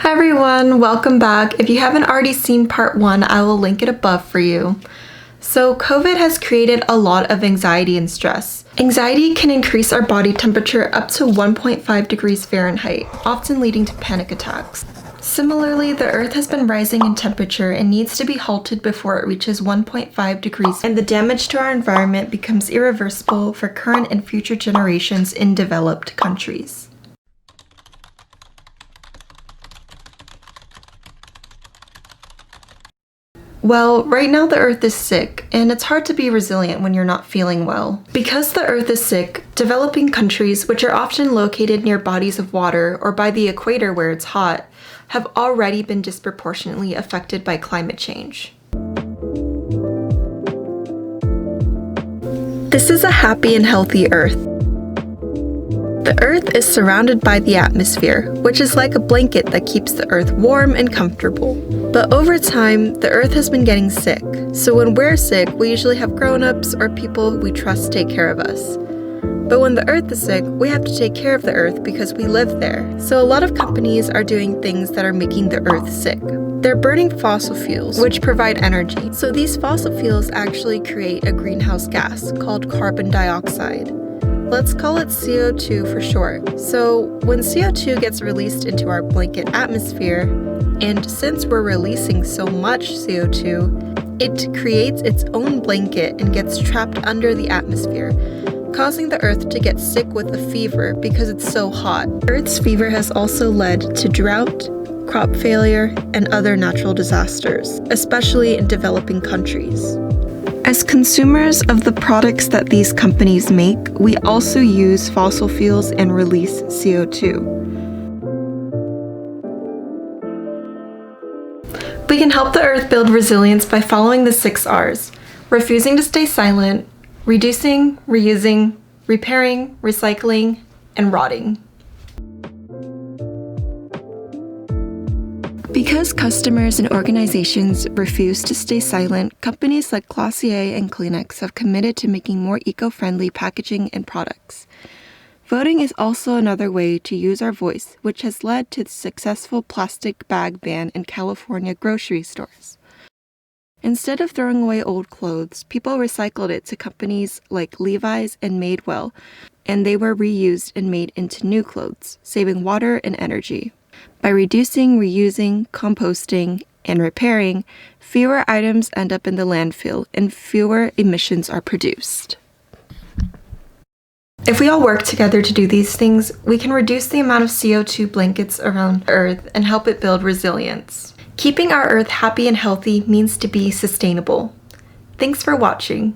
Hi everyone, welcome back. If you haven't already seen part 1, I will link it above for you. So COVID has created a lot of anxiety and stress. Anxiety can increase our body temperature up to 1.5 degrees Fahrenheit, often leading to panic attacks. Similarly, the Earth has been rising in temperature and needs to be halted before it reaches 1.5 degrees, and the damage to our environment becomes irreversible for current and future generations in developed countries. Well, right now the Earth is sick, and it's hard to be resilient when you're not feeling well. Because the Earth is sick, developing countries, which are often located near bodies of water or by the equator where it's hot, have already been disproportionately affected by climate change. This is a happy and healthy Earth. The Earth is surrounded by the atmosphere, which is like a blanket that keeps the Earth warm and comfortable. But over time, the Earth has been getting sick. So when we're sick, we usually have grown-ups or people we trust take care of us. But when the Earth is sick, we have to take care of the Earth because we live there. So a lot of companies are doing things that are making the Earth sick. They're burning fossil fuels, which provide energy. So these fossil fuels actually create a greenhouse gas called carbon dioxide. Let's call it CO2 for short. So when CO2 gets released into our blanket atmosphere, and since we're releasing so much CO2, it creates its own blanket and gets trapped under the atmosphere, causing the Earth to get sick with a fever because it's so hot. Earth's fever has also led to drought, crop failure, and other natural disasters, especially in developing countries. As consumers of the products that these companies make, we also use fossil fuels and release CO2. We can help the Earth build resilience by following the 6 R's: refusing to stay silent, reducing, reusing, repairing, recycling, and rotting. Because customers and organizations refuse to stay silent, companies like Glossier and Kleenex have committed to making more eco-friendly packaging and products. Voting is also another way to use our voice, which has led to the successful plastic bag ban in California grocery stores. Instead of throwing away old clothes, people recycled it to companies like Levi's and Madewell, and they were reused and made into new clothes, saving water and energy. By reducing, reusing, composting, and repairing, fewer items end up in the landfill and fewer emissions are produced. If we all work together to do these things, we can reduce the amount of CO2 blankets around Earth and help it build resilience. Keeping our Earth happy and healthy means to be sustainable. Thanks for watching.